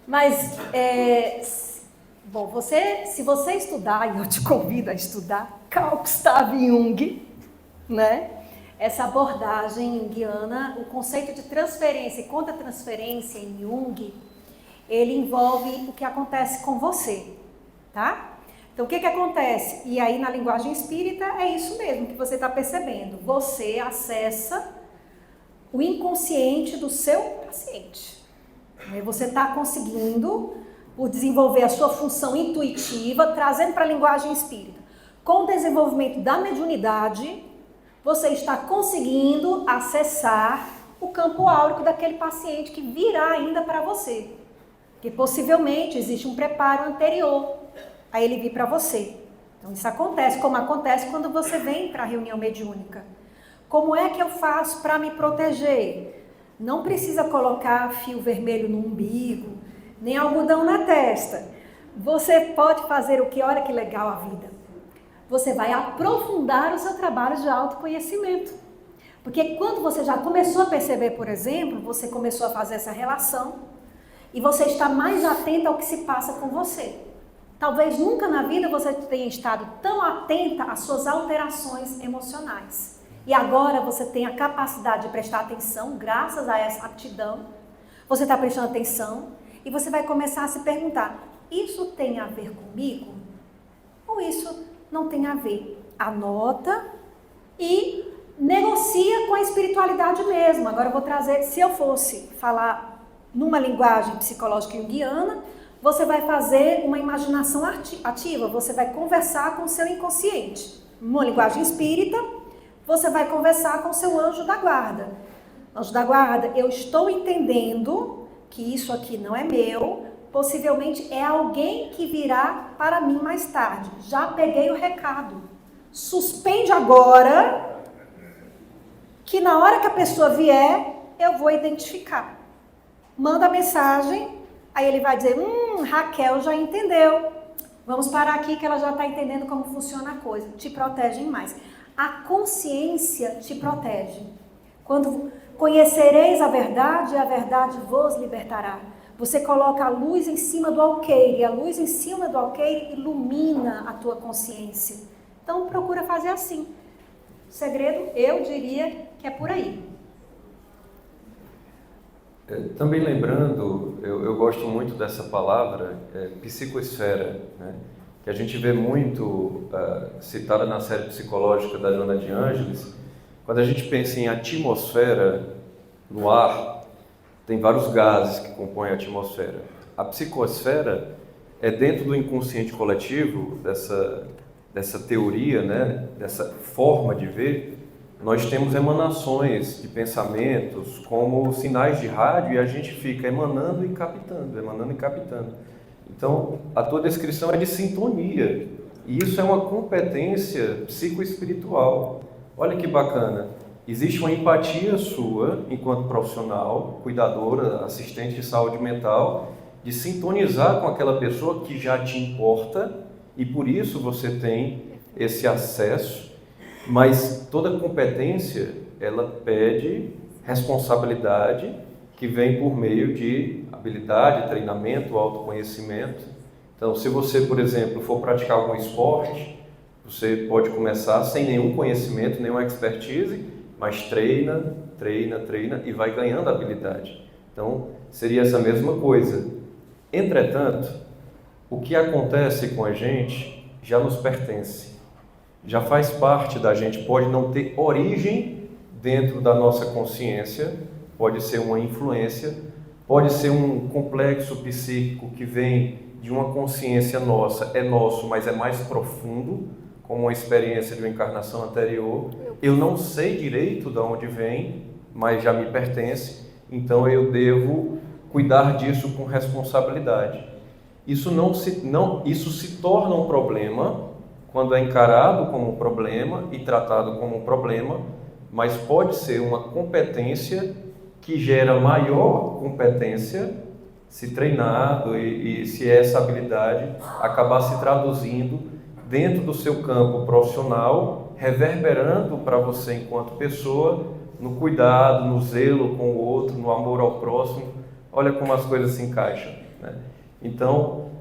Mas, bom, se você estudar, e eu te convido a estudar, Carl Gustav Jung, né? Essa abordagem junguiana, o conceito de transferência e contra-transferência em Jung, ele envolve o que acontece com você, tá? Então, o que acontece? E aí, na linguagem espírita, é isso mesmo que você está percebendo. Você acessa o inconsciente do seu paciente. Você está conseguindo, por desenvolver a sua função intuitiva, trazendo para a linguagem espírita. Com o desenvolvimento da mediunidade, você está conseguindo acessar o campo áurico daquele paciente que virá ainda para você. Porque possivelmente existe um preparo anterior a ele vir para você. Então isso acontece, como acontece quando você vem para a reunião mediúnica. Como é que eu faço para me proteger? Não precisa colocar fio vermelho no umbigo, nem algodão na testa. Você pode fazer o que? Olha que legal a vida. Você vai aprofundar o seu trabalho de autoconhecimento. Porque quando você já começou a perceber, por exemplo, você começou a fazer essa relação e você está mais atento ao que se passa com você. Talvez nunca na vida você tenha estado tão atenta às suas alterações emocionais. E agora você tem a capacidade de prestar atenção, graças a essa aptidão. Você está prestando atenção e você vai começar a se perguntar, isso tem a ver comigo? Ou isso não tem a ver? Anota e negocia com a espiritualidade mesmo. Agora eu vou trazer, se eu fosse falar numa linguagem psicológica junguiana, você vai fazer uma imaginação ativa, você vai conversar com o seu inconsciente. Numa linguagem espírita, você vai conversar com o seu anjo da guarda. Anjo da guarda, eu estou entendendo que isso aqui não é meu, possivelmente é alguém que virá para mim mais tarde. Já peguei o recado. Suspende agora, que na hora que a pessoa vier, eu vou identificar. Manda a mensagem, aí ele vai dizer, Raquel já entendeu. Vamos parar aqui que ela já está entendendo como funciona a coisa. Te protegem mais. A consciência te protege. Quando conhecereis a verdade vos libertará. Você coloca a luz em cima do alqueire, a luz em cima do alqueire ilumina a tua consciência. Então procura fazer assim. O segredo, eu diria que é por aí. Também lembrando, eu gosto muito dessa palavra, psicosfera, né? Que a gente vê muito citada na série psicológica da Joana de Ângeles. Quando a gente pensa em atmosfera no ar, tem vários gases que compõem a atmosfera. A psicosfera é dentro do inconsciente coletivo, dessa teoria, né? Dessa forma de ver. Nós temos emanações de pensamentos como sinais de rádio e a gente fica emanando e captando, emanando e captando. Então, a tua descrição é de sintonia e isso é uma competência psicoespiritual. Olha que bacana, existe uma empatia sua, enquanto profissional, cuidadora, assistente de saúde mental, de sintonizar com aquela pessoa que já te importa e por isso você tem esse acesso. Mas toda competência, ela pede responsabilidade que vem por meio de habilidade, treinamento, autoconhecimento. Então, se você, por exemplo, for praticar algum esporte, você pode começar sem nenhum conhecimento, nenhuma expertise, mas treina e vai ganhando habilidade. Então, seria essa mesma coisa. Entretanto, o que acontece com a gente já nos pertence. Já faz parte da gente, pode não ter origem dentro da nossa consciência, pode ser uma influência, pode ser um complexo psíquico que vem de uma consciência nossa, é nosso, mas é mais profundo, como uma experiência de uma encarnação anterior. Eu não sei direito de onde vem, mas já me pertence, então eu devo cuidar disso com responsabilidade. Isso se torna um problema quando é encarado como um problema e tratado como um problema, mas pode ser uma competência que gera maior competência se treinado e se essa habilidade acabar se traduzindo dentro do seu campo profissional, reverberando para você enquanto pessoa, no cuidado, no zelo com o outro, no amor ao próximo. Olha como as coisas se encaixam. né? Então,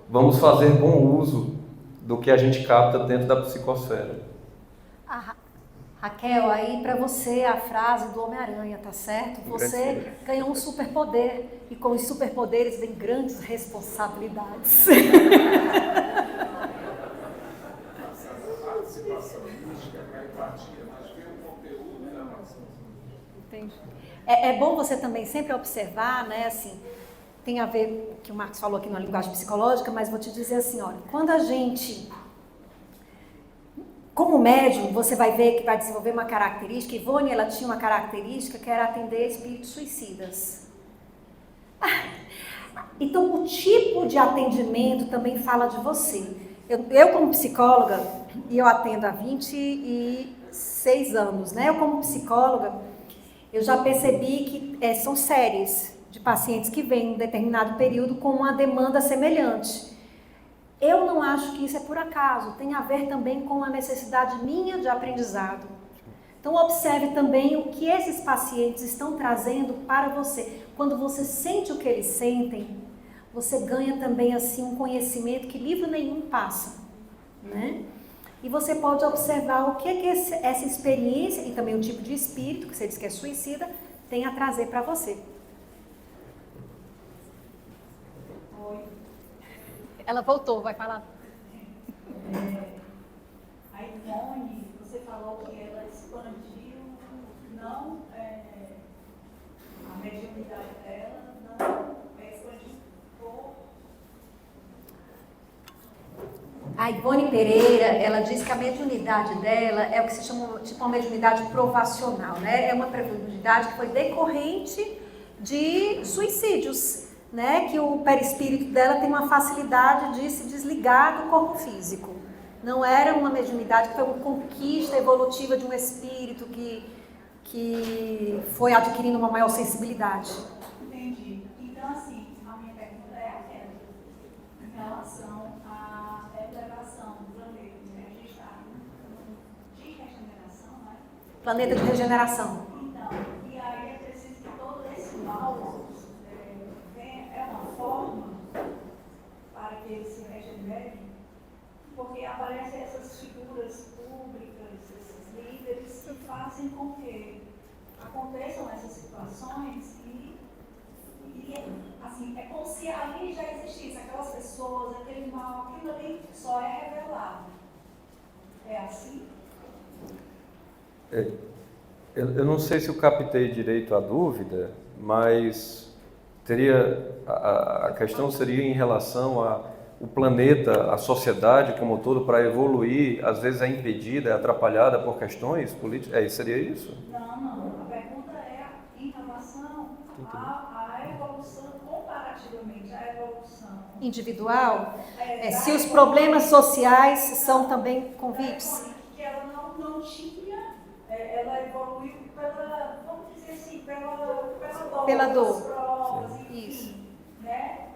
vamos fazer bom uso do que a gente capta dentro da psicosfera. Raquel, aí para você a frase do Homem-Aranha, tá certo? Você ganhou um superpoder e com os superpoderes vem grandes responsabilidades. Entendi. É bom você também sempre observar, né, assim, tem a ver com o que o Marcos falou aqui na linguagem psicológica, mas vou te dizer assim, olha, quando a gente, como médium, você vai ver que vai desenvolver uma característica. Ivone, ela tinha uma característica que era atender espíritos suicidas. Então, o tipo de atendimento também fala de você. Eu como psicóloga, e eu atendo há 26 anos, né? Eu como psicóloga, eu já percebi que são séries de pacientes que vêm em um determinado período com uma demanda semelhante. Eu não acho que isso é por acaso, tem a ver também com a necessidade minha de aprendizado. Então observe também o que esses pacientes estão trazendo para você. Quando você sente o que eles sentem, você ganha também assim um conhecimento que livro nenhum passa, né? E você pode observar o que essa experiência e também o tipo de espírito, que você diz que é suicida, tem a trazer para você. Oi. Ela voltou, vai falar. A Ivone, você falou que ela expandiu, não a mediunidade dela, não expandiu por... A Ivone Pereira, ela diz que a mediunidade dela é o que se chama tipo uma mediunidade provacional, né? É uma mediunidade que foi decorrente de suicídios, né? Que o perispírito dela tem uma facilidade de se desligar do corpo físico. Não era uma mediunidade que foi uma conquista evolutiva de um espírito que foi adquirindo uma maior sensibilidade. Entendi. Então, assim, a minha pergunta é aquela, em relação à elevação do planeta, né? A gente está de regeneração, né? Planeta de regeneração. Então, e aí é preciso que todo esse mal é uma forma para que eles se regenerem, porque aparecem essas figuras públicas, esses líderes que fazem com que aconteçam essas situações e assim, é como se ali já existisse aquelas pessoas, aquele mal, aquilo ali só é revelado. É assim? Eu não sei se eu captei direito a dúvida, mas a questão seria em relação ao planeta, a sociedade como um todo, para evoluir, às vezes é impedida, é atrapalhada por questões políticas. Seria isso? Não. A pergunta é em relação à evolução, comparativamente à evolução individual, se os problemas sociais são também convites. Que ela não tinha, ela evoluiu pela, vamos dizer assim, pela dor, provas, enfim, isso. né?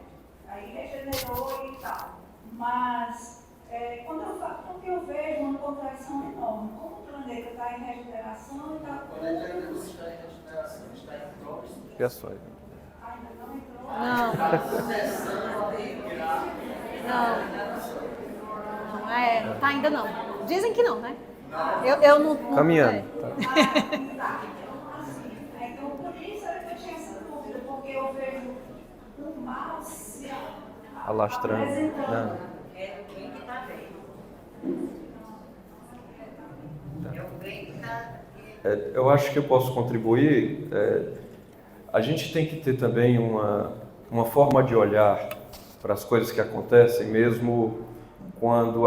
Aí regenerou e tal. Mas quando eu vejo uma contradição enorme, como o planeta está em regeneração e está... O planeta ainda não está em regeneração, está em troca. Ainda não entrou? Não. Está começando a migrar. Não tá ainda não. Dizem que não, né? Eu não... Caminhando. Então, por isso é que eu tinha essa dúvida, porque eu vejo o mal se Alastrando. apresentando. É o bem que está bem. É o bem que está... Eu acho que eu posso contribuir. A gente tem que ter também uma forma de olhar para as coisas que acontecem, mesmo quando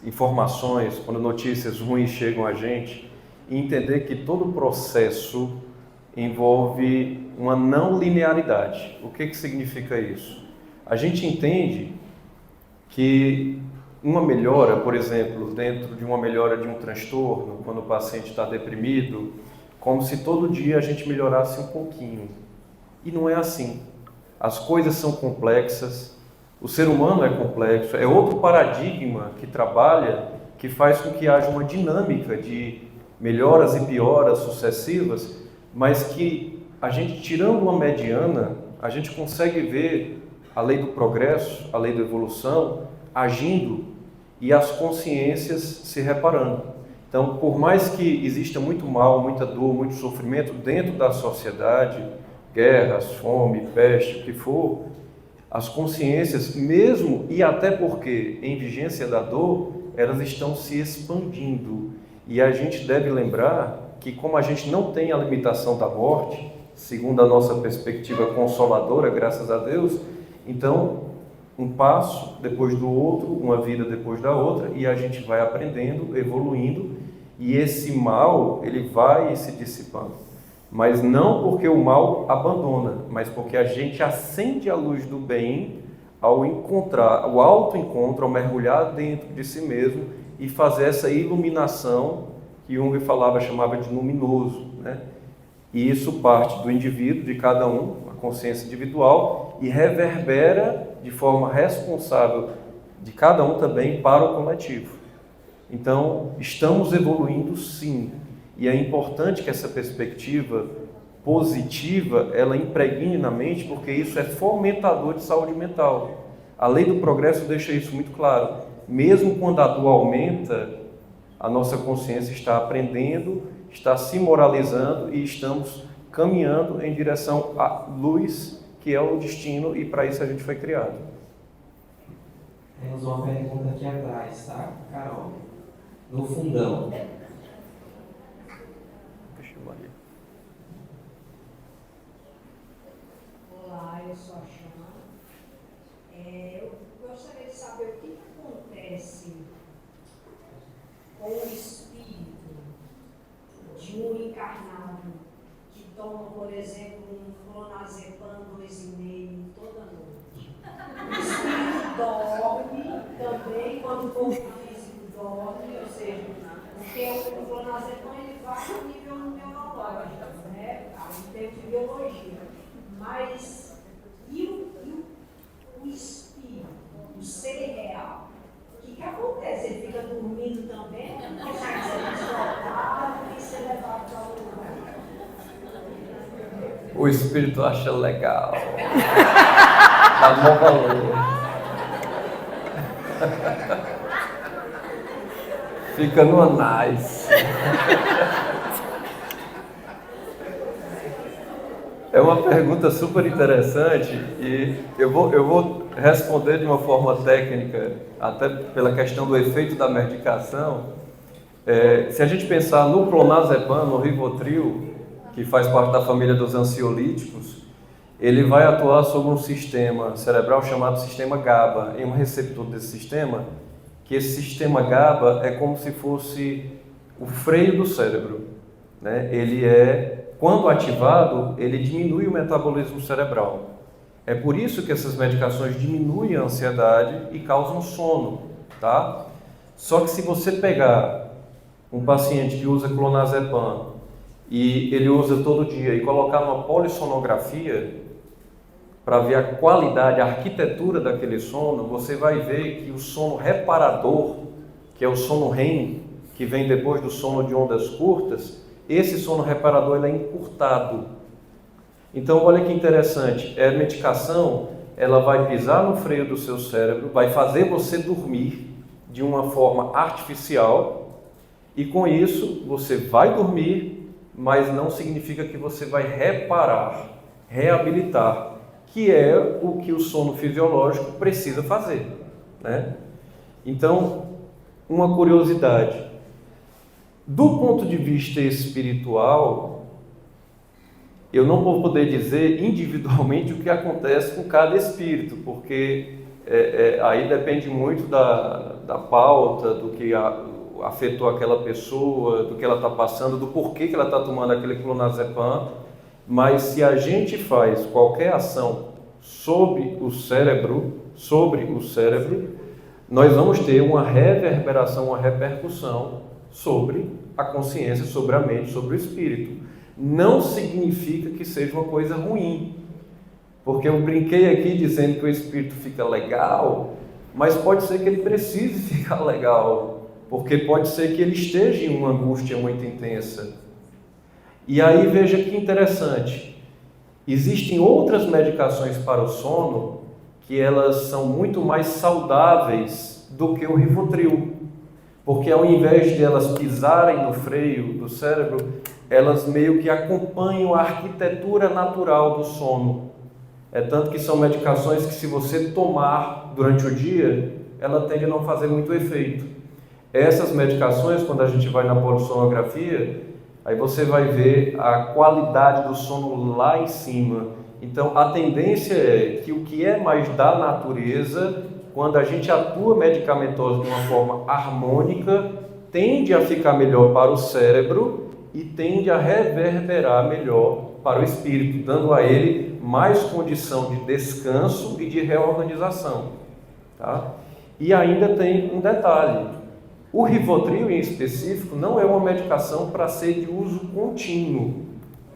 informações, quando notícias ruins chegam a gente, e entender que todo o processo envolve uma não linearidade. O que significa isso? A gente entende que uma melhora, por exemplo, dentro de uma melhora de um transtorno, quando o paciente está deprimido, como se todo dia a gente melhorasse um pouquinho. E não é assim. As coisas são complexas, o ser humano é complexo, é outro paradigma que trabalha, que faz com que haja uma dinâmica de melhoras e pioras sucessivas, mas que a gente, tirando uma mediana, a gente consegue ver a lei do progresso, a lei da evolução, agindo e as consciências se reparando. Então, por mais que exista muito mal, muita dor, muito sofrimento dentro da sociedade, guerras, fome, peste, o que for, as consciências, mesmo e até porque em vigência da dor, elas estão se expandindo. E a gente deve lembrar que, como a gente não tem a limitação da morte, segundo a nossa perspectiva consoladora, graças a Deus, então, um passo depois do outro, uma vida depois da outra, e a gente vai aprendendo, evoluindo, e esse mal, ele vai se dissipando. Mas não porque o mal abandona, mas porque a gente acende a luz do bem ao encontrar, o autoencontro, ao mergulhar dentro de si mesmo e fazer essa iluminação que Jung chamava de luminoso, né? E isso parte do indivíduo, de cada um, a consciência individual, e reverbera de forma responsável de cada um também para o coletivo. Então, estamos evoluindo sim, e é importante que essa perspectiva positiva, ela impregne na mente, porque isso é fomentador de saúde mental. A lei do progresso deixa isso muito claro. Mesmo quando a dor aumenta, a nossa consciência está aprendendo, está se moralizando e estamos caminhando em direção à luz, que é o destino, e para isso a gente foi criado. Temos uma pergunta aqui atrás, tá, Carol? No fundão. Deixa eu ver. Olá, eu sou a Chama. Eu gostaria de saber o que acontece com o espírito de um encarnado que toma, por exemplo, um clonazepam 2,5 toda noite. O espírito dorme também quando o corpo físico dorme, ou seja, porque o clonazepam ele vai no nível neurológico, né? Em termos de biologia. Mas o espírito, o ser real, o que acontece? Ele fica dormindo também, não consegue ser transportado e ser levado para o lugar. O espírito acha legal. Dá bom valor. Fica no anais. É uma pergunta super interessante e eu vou responder de uma forma técnica, até pela questão do efeito da medicação. Se a gente pensar no clonazepam, no Rivotril, que faz parte da família dos ansiolíticos, ele vai atuar sobre um sistema cerebral chamado sistema GABA, em um receptor desse sistema, que esse sistema GABA é como se fosse o freio do cérebro, né? Ele quando ativado, ele diminui o metabolismo cerebral. É por isso que essas medicações diminuem a ansiedade e causam sono, tá? Só que se você pegar um paciente que usa clonazepam e ele usa todo dia e colocar numa polissonografia para ver a qualidade, a arquitetura daquele sono, você vai ver que o sono reparador, que é o sono REM, que vem depois do sono de ondas curtas, esse sono reparador ele é encurtado. Então, olha que interessante, a medicação, ela vai pisar no freio do seu cérebro, vai fazer você dormir de uma forma artificial, e com isso você vai dormir, mas não significa que você vai reparar, reabilitar, que é o que o sono fisiológico precisa fazer, né? Então, uma curiosidade. Do ponto de vista espiritual, eu não vou poder dizer individualmente o que acontece com cada espírito, porque aí depende muito da pauta, do que afetou aquela pessoa, do que ela está passando, do porquê que ela está tomando aquele clonazepam. Mas se a gente faz qualquer ação sobre o cérebro, nós vamos ter uma reverberação, uma repercussão sobre a consciência, sobre a mente, sobre o espírito. Não significa que seja uma coisa ruim, porque eu brinquei aqui dizendo que o espírito fica legal, mas pode ser que ele precise ficar legal, porque pode ser que ele esteja em uma angústia muito intensa. E aí veja que interessante, Existem outras medicações para o sono que elas são muito mais saudáveis do que o Rivotril, porque ao invés de elas pisarem no freio do cérebro, elas meio que acompanham a arquitetura natural do sono. É tanto que são medicações que, se você tomar durante o dia, ela tende a não fazer muito efeito. Essas medicações, quando a gente vai na polissonografia, aí você vai ver a qualidade do sono lá em cima. Então, a tendência é que o que é mais da natureza, quando a gente atua medicamentoso de uma forma harmônica, tende a ficar melhor para o cérebro e tende a reverberar melhor para o espírito, dando a ele mais condição de descanso e de reorganização. Tá? E ainda tem um detalhe. O Rivotril, em específico, não é uma medicação para ser de uso contínuo.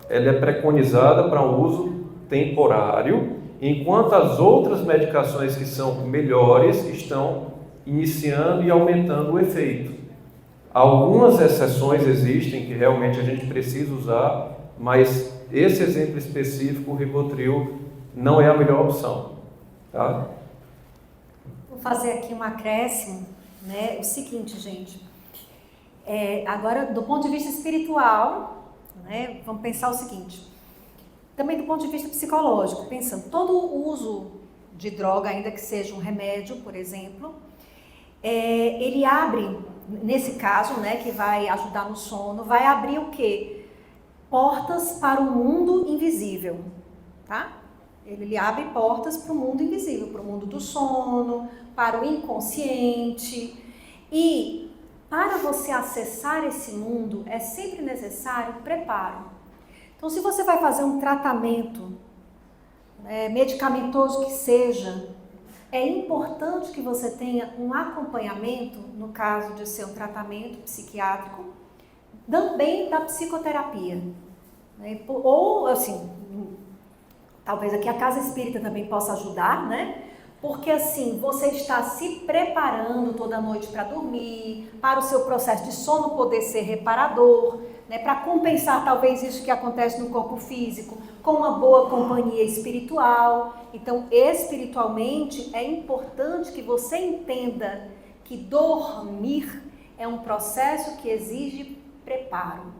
Ela é preconizada para um uso temporário, enquanto as outras medicações que são melhores estão iniciando e aumentando o efeito. Algumas exceções existem que realmente a gente precisa usar, mas esse exemplo específico, o Rivotril, não é a melhor opção. Tá? Vou fazer aqui um acréscimo, né? O seguinte, gente, agora do ponto de vista espiritual, né? Vamos pensar o seguinte, também do ponto de vista psicológico, pensando, todo o uso de droga, ainda que seja um remédio, por exemplo, ele abre, nesse caso, né, que vai ajudar no sono, vai abrir o quê? Portas para o mundo invisível, tá? Ele abre portas para o mundo invisível, para o mundo do sono, para o inconsciente. E para você acessar esse mundo é sempre necessário preparo. Então, se você vai fazer um tratamento medicamentoso que seja, é importante que você tenha um acompanhamento, no caso de ser um tratamento psiquiátrico, também da psicoterapia. Né? Ou, assim, talvez aqui a Casa Espírita também possa ajudar, né? Porque assim, você está se preparando toda noite para dormir, para o seu processo de sono poder ser reparador, né? Para compensar talvez isso que acontece no corpo físico, com uma boa companhia espiritual. Então, espiritualmente, é importante que você entenda que dormir é um processo que exige preparo.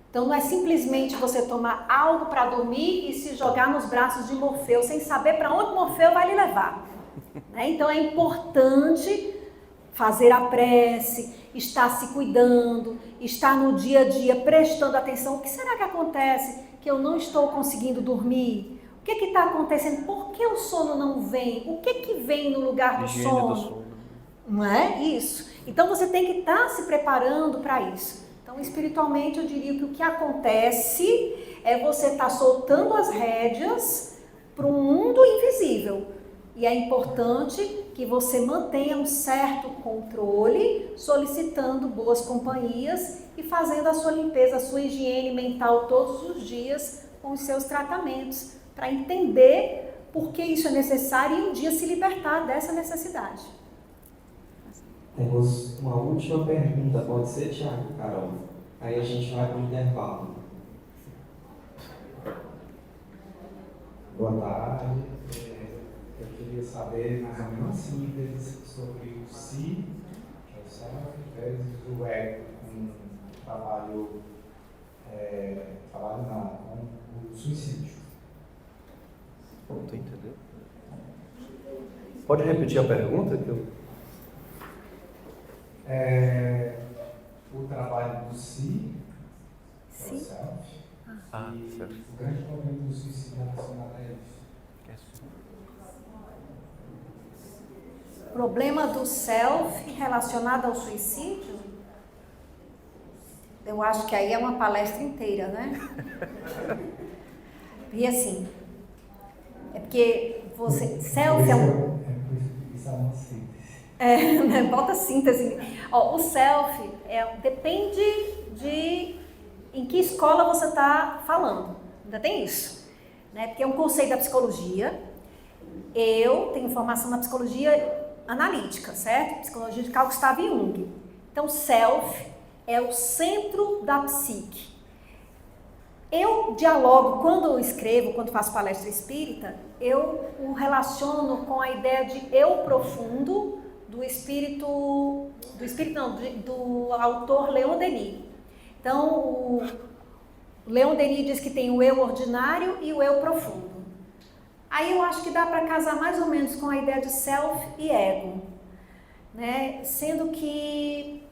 Então, não é simplesmente você tomar algo para dormir e se jogar nos braços de Morfeu, sem saber para onde Morfeu vai lhe levar. Né? Então, é importante fazer a prece, estar se cuidando, estar no dia a dia prestando atenção. O que será que acontece que eu não estou conseguindo dormir? O que está acontecendo? Por que o sono não vem? O que vem no lugar do sono? Não é isso? Então, você tem que estar se preparando para isso. Então, espiritualmente, eu diria que o que acontece é você estar soltando as rédeas para um mundo invisível. E é importante que você mantenha um certo controle, solicitando boas companhias e fazendo a sua limpeza, a sua higiene mental todos os dias com os seus tratamentos, para entender por que isso é necessário e um dia se libertar dessa necessidade. Temos uma última pergunta, pode ser, Tiago, Carol? Aí a gente vai para o intervalo. Boa tarde. Eu queria saber mais ou menos síntese sobre o si, que é o self, vezes o ego, com trabalho, com o suicídio. Tu entendeu? Pode repetir a pergunta? Que eu... O trabalho do si, que é o self, e certo. o grande problema do suicídio relacionado a ele. Problema do self relacionado ao suicídio? Eu acho que aí é uma palestra inteira, né? E assim, é porque você... Self é um... Isso é uma síntese. Né? Bota síntese. Ó, o self depende de em que escola você está falando. Ainda tem isso. Né? Porque é um conceito da psicologia. Eu tenho formação na psicologia analítica, certo? Psicologia de Carl Gustav Jung. Então, self é o centro da psique. Eu dialogo, quando eu escrevo, quando faço palestra espírita, eu o relaciono com a ideia de eu profundo do autor Leon Denis. Então, o Leon Denis diz que tem o eu ordinário e o eu profundo. Aí eu acho que dá para casar mais ou menos com a ideia de self e ego, né? Sendo que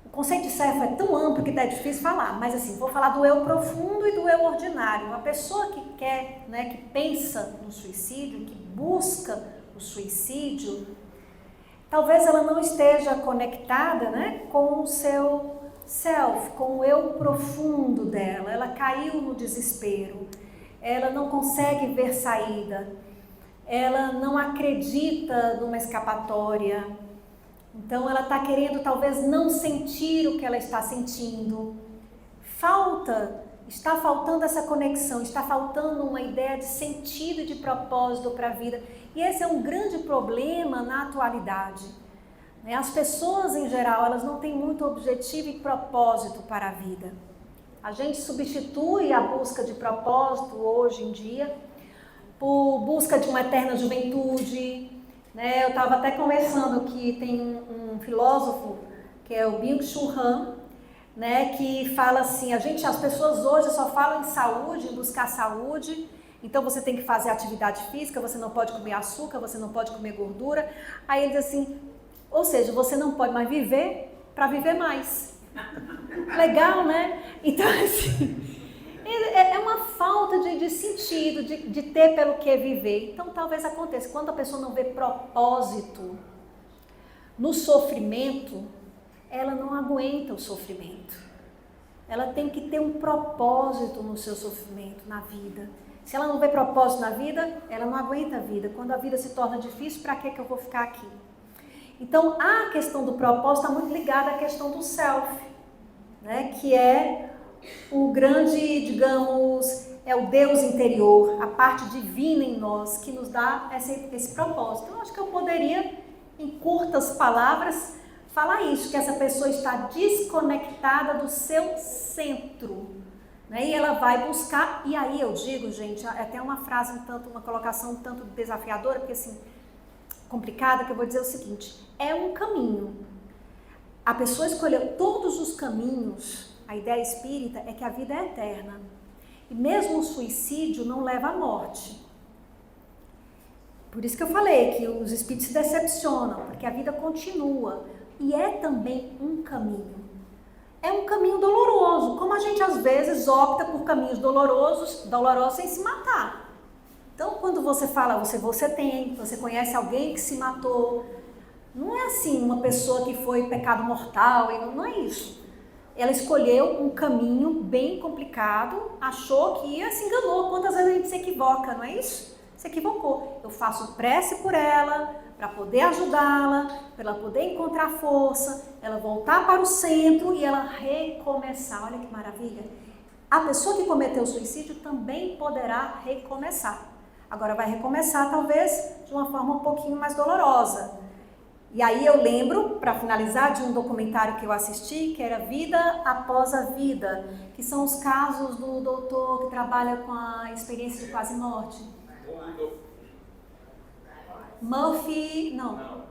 o conceito de self é tão amplo que é difícil falar, mas assim, vou falar do eu profundo e do eu ordinário. A pessoa que quer, né, que pensa no suicídio, que busca o suicídio, talvez ela não esteja conectada, né, com o seu self, com o eu profundo dela. Ela caiu no desespero, ela não consegue ver saída, ela não acredita numa escapatória. Então ela está querendo talvez não sentir o que ela está sentindo. Está faltando essa conexão, está faltando uma ideia de sentido e de propósito para a vida. E esse é um grande problema na atualidade. As pessoas em geral, elas não têm muito objetivo e propósito para a vida. A gente substitui a busca de propósito hoje em dia por busca de uma eterna juventude, né? Eu estava até conversando que tem um filósofo, que é o Byung-Chul Han, né, que fala assim, as pessoas hoje só falam em saúde, em buscar saúde, então você tem que fazer atividade física, você não pode comer açúcar, você não pode comer gordura. Aí ele diz assim, ou seja, você não pode mais viver para viver mais. Legal, né? Então, assim, é uma falta de sentido, de ter pelo que viver. Então, talvez aconteça, quando a pessoa não vê propósito no sofrimento, ela não aguenta o sofrimento. Ela tem que ter um propósito no seu sofrimento, na vida. Se ela não vê propósito na vida, ela não aguenta a vida. Quando a vida se torna difícil, para que eu vou ficar aqui? Então, a questão do propósito está muito ligada à questão do self, né? Que é o grande, digamos, é o Deus interior, a parte divina em nós que nos dá esse propósito. Eu acho que eu poderia, em curtas palavras, falar isso, que essa pessoa está desconectada do seu centro, né? E ela vai buscar, e aí eu digo, gente, é até uma frase, uma colocação um tanto desafiadora, porque assim, complicada, que eu vou dizer o seguinte, é um caminho. A pessoa escolheu todos os caminhos, a ideia espírita é que a vida é eterna. E mesmo o suicídio não leva à morte. Por isso que eu falei que os espíritos se decepcionam, porque a vida continua. E é também um caminho. É um caminho doloroso, como a gente às vezes opta por caminhos dolorosos sem se matar. Então, quando você fala, você conhece alguém que se matou, não é assim uma pessoa que foi pecado mortal, não é isso. Ela escolheu um caminho bem complicado, achou que ia, se enganou. Quantas vezes a gente se equivoca, não é isso? Se equivocou. Eu faço prece por ela, para poder ajudá-la, para ela poder encontrar força, ela voltar para o centro e ela recomeçar. Olha que maravilha. A pessoa que cometeu suicídio também poderá recomeçar. Agora vai recomeçar talvez de uma forma um pouquinho mais dolorosa. E aí eu lembro, para finalizar, de um documentário que eu assisti, que era Vida Após a Vida, que são os casos do doutor que trabalha com a experiência de quase morte. Murphy, não.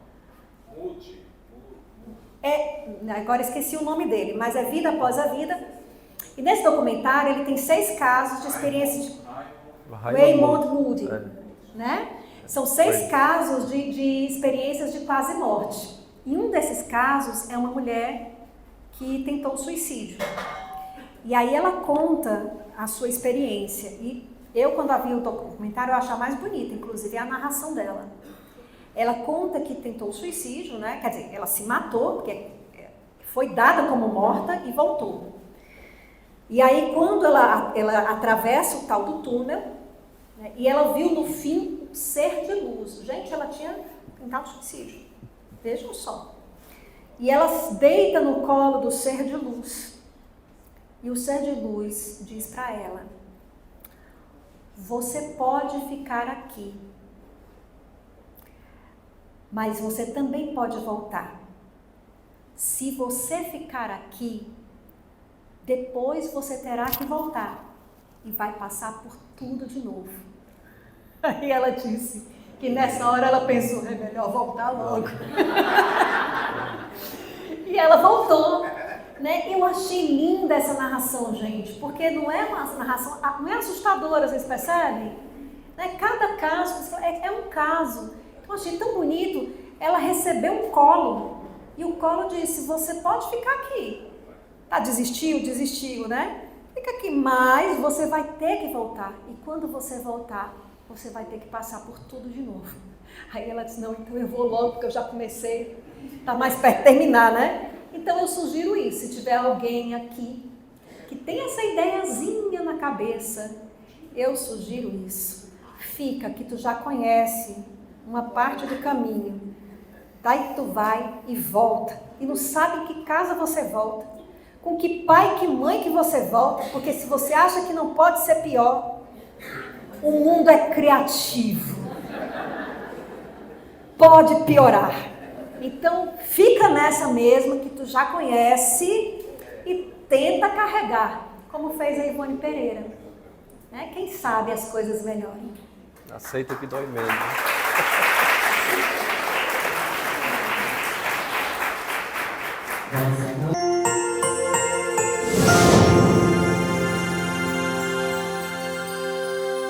Agora esqueci o nome dele, mas é Vida Após a Vida. E nesse documentário ele tem 6 casos de experiência de Raymond Moody, né? São 6 casos de experiências de quase morte. E um desses casos é uma mulher que tentou suicídio. E aí ela conta a sua experiência. E eu, quando a vi o documentário, eu acho a mais bonita, inclusive, é a narração dela. Ela conta que tentou suicídio, né? Quer dizer, ela se matou, porque foi dada como morta e voltou. E aí, quando ela atravessa o tal do túnel, né, e ela viu no fim um ser de luz. Gente, ela tinha tentado suicídio. Vejam só. E ela deita no colo do ser de luz. E o ser de luz diz para ela: você pode ficar aqui, mas você também pode voltar. Se você ficar aqui, depois você terá que voltar. e vai passar por tudo de novo. Aí ela disse que nessa hora ela pensou, é melhor voltar logo. E ela voltou, né? Eu achei linda essa narração, gente, porque não é uma narração, não é assustadora, vocês percebem? Né? Cada caso é um caso. Então, eu achei tão bonito. Ela recebeu um colo e o colo disse, você pode ficar aqui. Tá, desistiu, né? Fica aqui, mas você vai ter que voltar. E quando você voltar, você vai ter que passar por tudo de novo. Aí ela disse, não, então eu vou logo, porque eu já comecei, tá mais perto de terminar, né? Então eu sugiro isso, se tiver alguém aqui que tem essa ideiazinha na cabeça, eu sugiro isso. Fica, que tu já conhece uma parte do caminho. Daí tu vai e volta. E não sabe em que casa você volta. Com que pai, que mãe que você volta. Porque se você acha que não pode ser pior, o mundo é criativo. Pode piorar. Então fica nessa mesma que tu já conhece e tenta carregar. Como fez a Ivone Pereira. Né? Quem sabe as coisas melhorem. Aceita que dói menos. Vamos